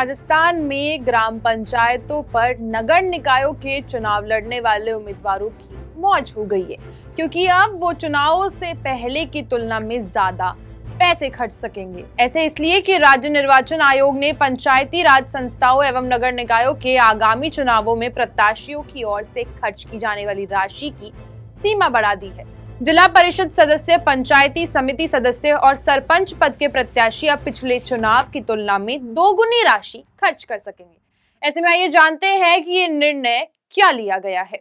राजस्थान में ग्राम पंचायतों पर नगर निकायों के चुनाव लड़ने वाले उम्मीदवारों की मौज हो गई है, क्योंकि अब वो चुनावों से पहले की तुलना में ज्यादा पैसे खर्च सकेंगे। ऐसे इसलिए कि राज्य निर्वाचन आयोग ने पंचायती राज संस्थाओं एवं नगर निकायों के आगामी चुनावों में प्रत्याशियों की ओर से खर्च की जाने वाली राशि की सीमा बढ़ा दी है। जिला परिषद सदस्य, पंचायती समिति सदस्य और सरपंच पद के प्रत्याशी अब पिछले चुनाव की तुलना में दोगुनी राशि खर्च कर सकेंगे। ऐसे में आइए जानते हैं कि ये निर्णय क्या लिया गया है।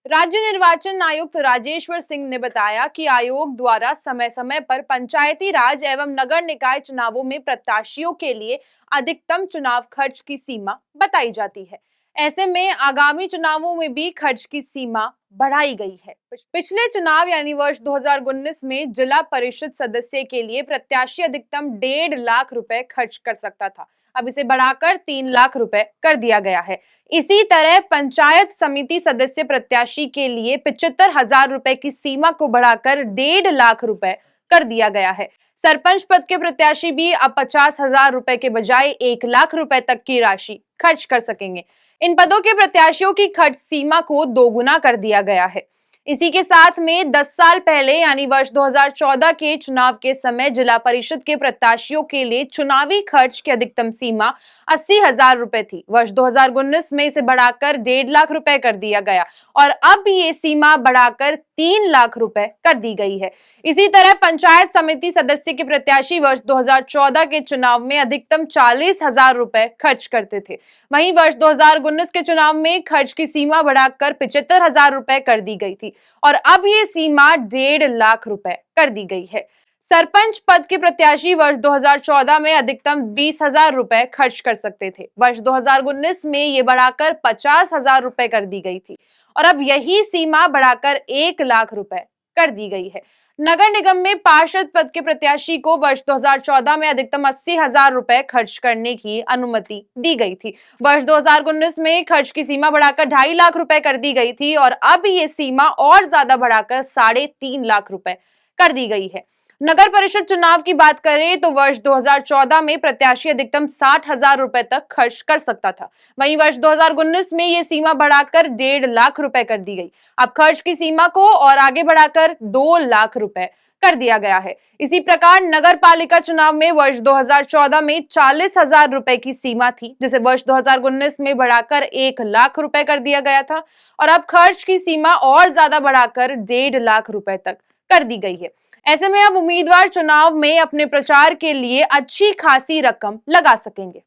राज्य निर्वाचन आयुक्त राजेश्वर सिंह ने बताया कि आयोग द्वारा समय समय पर पंचायती राज एवं नगर निकाय चुनावों में प्रत्याशियों के लिए अधिकतम चुनाव खर्च की सीमा बताई जाती है। ऐसे में आगामी चुनावों में भी खर्च की सीमा बढ़ाई गई है। पिछले चुनाव यानी वर्ष 2019 में जिला परिषद सदस्य के लिए प्रत्याशी अधिकतम 1.5 लाख रुपए खर्च कर सकता था। अब इसे बढ़ाकर 3 लाख रुपए कर दिया गया है। इसी तरह पंचायत समिति सदस्य प्रत्याशी के लिए 75,000 रुपए की सीमा को बढ़ाकर 1.5 लाख रुपए कर दिया गया है। सरपंच पद के प्रत्याशी भी अब 50,000 रुपए के बजाय 1 लाख रुपए तक की राशि खर्च कर सकेंगे। इन पदों के प्रत्याशियों की खर्च सीमा को दोगुना कर दिया गया है। इसी के साथ में 10 साल पहले यानी वर्ष 2014 के चुनाव के समय जिला परिषद के प्रत्याशियों के लिए चुनावी खर्च की अधिकतम सीमा 80,000 रुपए थी। वर्ष 2019 में इसे बढ़ाकर 1.5 लाख रुपए कर दिया गया और अब ये सीमा बढ़ाकर 3 लाख रुपए कर दी गई है। इसी तरह पंचायत समिति सदस्य के प्रत्याशी वर्ष 2014 के चुनाव में अधिकतम 40,000 रुपए खर्च करते थे। वहीं वर्ष 2019 के चुनाव में खर्च की सीमा बढ़ाकर 75,000 रुपए कर दी गई थी और अब ये सीमा 1.5 लाख रुपए कर दी गई है। सरपंच पद के प्रत्याशी वर्ष 2014 में अधिकतम 20,000 रुपए खर्च कर सकते थे। वर्ष 2019 में ये बढ़ाकर 50,000 रुपए कर दी गई थी और अब यही सीमा बढ़ाकर 1 लाख रुपए कर दी गई है। नगर निगम में पार्षद पद के प्रत्याशी को वर्ष 2014 में अधिकतम 80,000 रुपए खर्च करने की अनुमति दी गई थी। वर्ष 2019 में खर्च की सीमा बढ़ाकर 2.5 लाख रुपए कर दी गई थी और अब ये सीमा और ज्यादा बढ़ाकर 3.5 लाख रुपए कर दी गई है। नगर परिषद चुनाव की बात करें तो वर्ष 2014 में प्रत्याशी अधिकतम 60,000 रुपए तक खर्च कर सकता था। वहीं वर्ष 2019 में ये सीमा बढ़ाकर 1.5 लाख रुपए कर दी गई। अब खर्च की सीमा को और आगे बढ़ाकर 2 लाख रुपए कर दिया गया है। इसी प्रकार नगर पालिका चुनाव में वर्ष 2014 में 40,000 रुपए की सीमा थी, जिसे वर्ष 2019 में बढ़ाकर 1 लाख रुपए कर दिया गया था और अब खर्च की सीमा और ज्यादा बढ़ाकर 1.5 लाख रुपए तक कर दी गई है। ऐसे में अब उम्मीदवार चुनाव में अपने प्रचार के लिए अच्छी खासी रकम लगा सकेंगे।